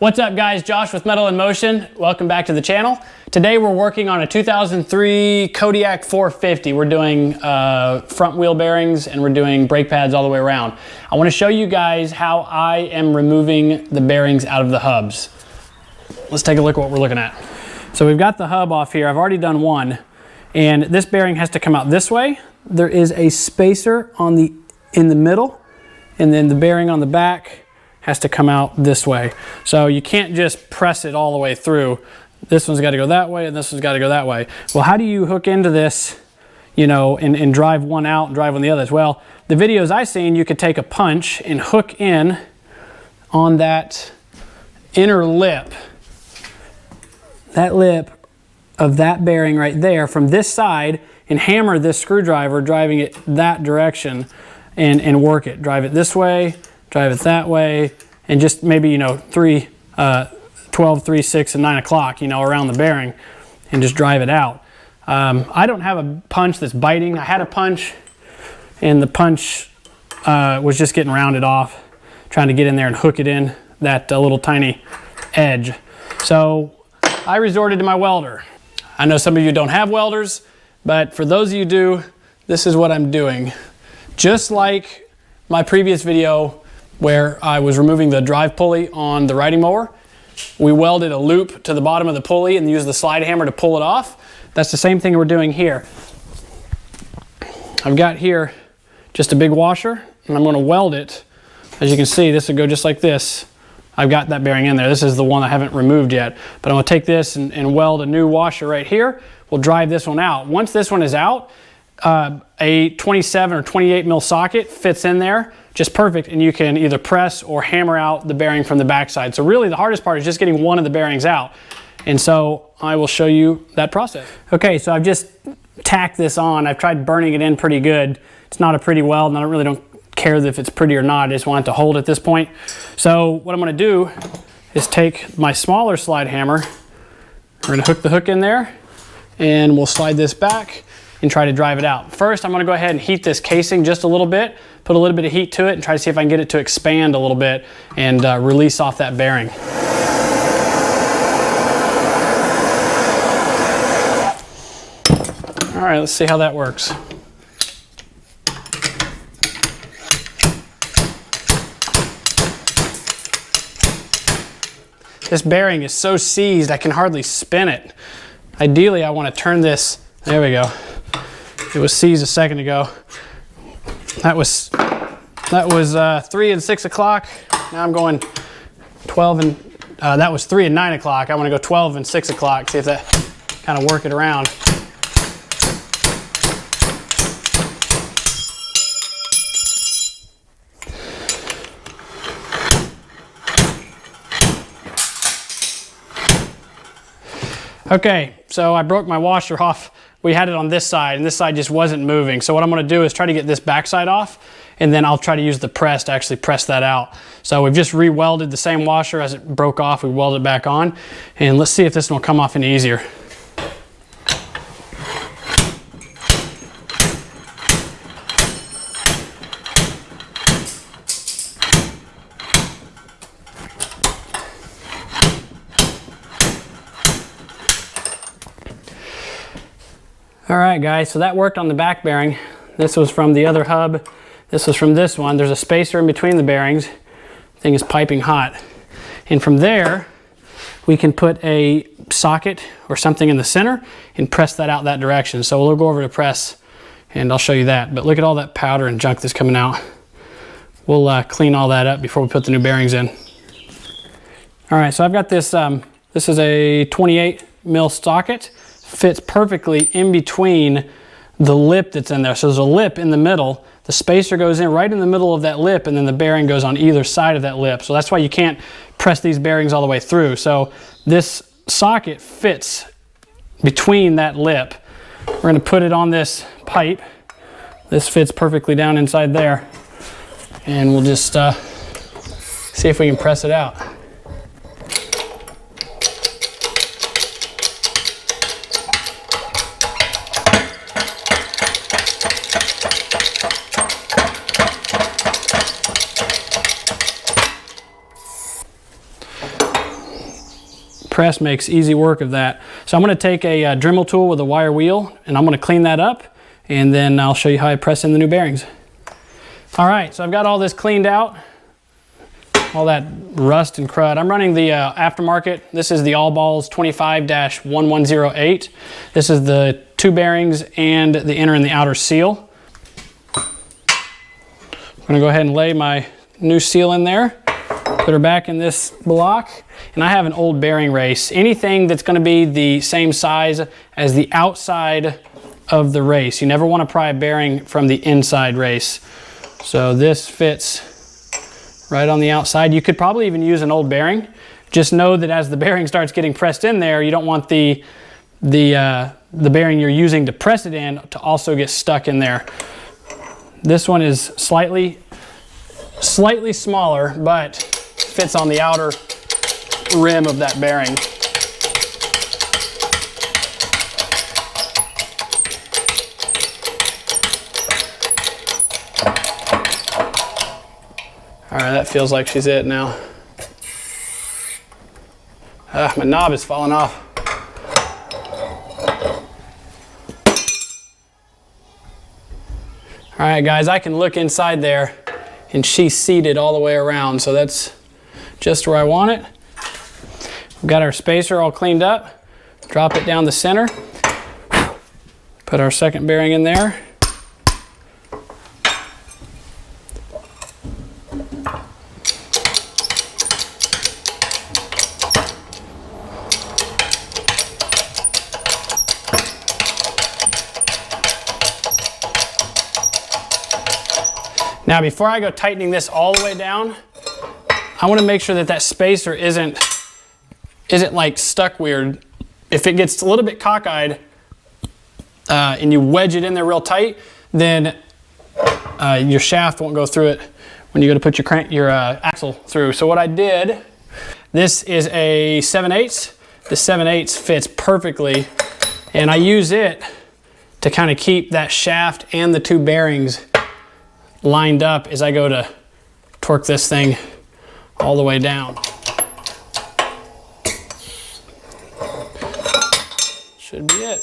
What's up guys, Josh with Metal in Motion. Welcome back to the channel. Today we're working on a 2003 Kodiak 450. We're doing front wheel bearings and we're doing brake pads all the way around. I want to show you guys how I am removing the bearings out of the hubs. Let's take a look at what we're looking at. So we've got the hub off here. I've already done one, and this bearing has to come out this way. There is a spacer in the middle, and then the bearing on the back has to come out this way. So you can't just press it all the way through. This one's got to go that way and this one's got to go that way. Well, how do you hook into this, you know, and drive one out and drive on the others? Well, the videos I've seen, you could take a punch and hook in on that inner lip, that lip of that bearing right there from this side, and hammer this screwdriver, driving it that direction, and work it. Drive it this way, drive it that way, and just maybe, you know, 12, 3, 6, and 9 o'clock, you know, around the bearing, and just drive it out. I don't have a punch that's biting. I had a punch, and the punch was just getting rounded off, trying to get in there and hook it in that little tiny edge. So I resorted to my welder. I know some of you don't have welders, but for those of you who do, this is what I'm doing. Just like my previous video where I was removing the drive pulley on the riding mower, we welded a loop to the bottom of the pulley and used the slide hammer to pull it off. That's the same thing we're doing here. I've got here just a big washer, and I'm going to weld it. As you can see, this would go just like this. I've got that bearing in there. This is the one I haven't removed yet, but I'm going to take this and weld a new washer right here. We'll drive this one out. Once this one is out, a 27 or 28 mil socket fits in there just perfect, and you can either press or hammer out the bearing from the backside. So really the hardest part is just getting one of the bearings out, and so I will show you that process. Okay, so I've just tacked this on. I've tried burning it in pretty good. It's not a pretty weld, and I really don't care if it's pretty or not. I just want it to hold at this point. So what I'm going to do is take my smaller slide hammer. We're going to hook the hook in there, and we'll slide this back and try to drive it out. First, I'm going to go ahead and heat this casing just a little bit, put a little bit of heat to it, and try to see if I can get it to expand a little bit and release off that bearing. All right, let's see how that works. This bearing is so seized I can hardly spin it. Ideally, I want to turn this, there we go. It was seized a second ago. That was 3 and 6 o'clock. Now I'm going 12 and, that was 3 and 9 o'clock. I want to go 12 and 6 o'clock, see if that kind of work it around. Okay, so I broke my washer off. We had it on this side, and this side just wasn't moving. So what I'm going to do is try to get this backside off, and then I'll try to use the press to actually press that out. So we've just re-welded the same washer as it broke off. We welded it back on, and let's see if this one will come off any easier. All right guys, so that worked on the back bearing. This was from the other hub. This was from this one. There's a spacer in between the bearings. The thing is piping hot. And from there, we can put a socket or something in the center and press that out that direction. So we'll go over to press and I'll show you that. But look at all that powder and junk that's coming out. We'll clean all that up before we put the new bearings in. All right, so I've got this, this is a 28 mil socket. Fits perfectly in between the lip that's in there. So there's a lip in the middle. The spacer goes in right in the middle of that lip, and then the bearing goes on either side of that lip. So that's why you can't press these bearings all the way through. So this socket fits between that lip. We're going to put it on this pipe. This fits perfectly down inside there. And we'll just see if we can press it out. press makes easy work of that. So I'm going to take a Dremel tool with a wire wheel, and I'm going to clean that up, and then I'll show you how I press in the new bearings. All right, so I've got all this cleaned out, all that rust and crud. I'm running the aftermarket. This is the All Balls 25-1108. This is the 2 bearings and the inner and the outer seal. I'm going to go ahead and lay my new seal in there, put her back in this block, and I have an old bearing race. Anything that's going to be the same size as the outside of the race. You never want to pry a bearing from the inside race. So this fits right on the outside. You could probably even use an old bearing. Just know that as the bearing starts getting pressed in there, you don't want the bearing you're using to press it in to also get stuck in there. This one is slightly smaller, but fits on the outer rim of that bearing. All right, that feels like she's it now. My knob is falling off. All right, guys, I can look inside there, and she's seated all the way around, so that's just where I want it. We've got our spacer all cleaned up. Drop it down the center. Put our second bearing in there. Now, before I go tightening this all the way down, I want to make sure that that spacer isn't like stuck weird. If it gets a little bit cockeyed and you wedge it in there real tight, then your shaft won't go through it when you go to put your axle through. So what I did, this is a 7/8. The 7/8 fits perfectly, and I use it to kind of keep that shaft and the 2 bearings lined up as I go to torque this thing all the way down. Should be it.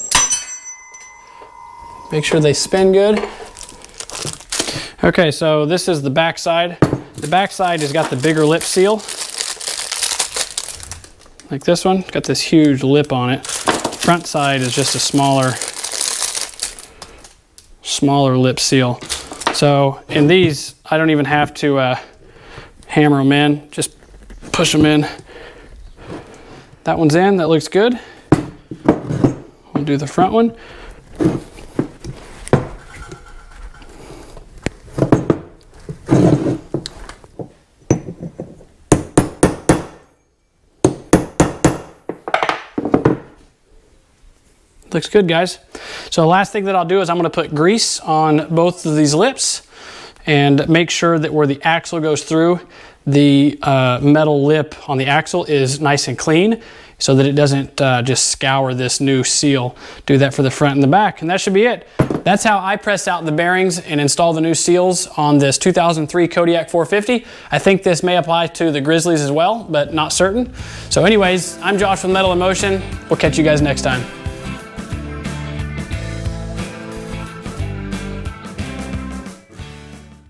Make sure they spin good. Okay, so this is the back side. The back side has got the bigger lip seal. Like this one, got this huge lip on it. Front side is just a smaller lip seal. So in these, I don't even have to hammer them in, just push them in. That one's in, that looks good. We'll do the front one. Looks good, guys. So the last thing that I'll do is I'm going to put grease on both of these lips and make sure that where the axle goes through, the metal lip on the axle is nice and clean so that it doesn't just scour this new seal. Do that for the front and the back, and that should be it. That's how I press out the bearings and install the new seals on this 2003 Kodiak 450. I think this may apply to the Grizzlies as well, but not certain. So anyways, I'm Josh from Metal in Motion. We'll catch you guys next time.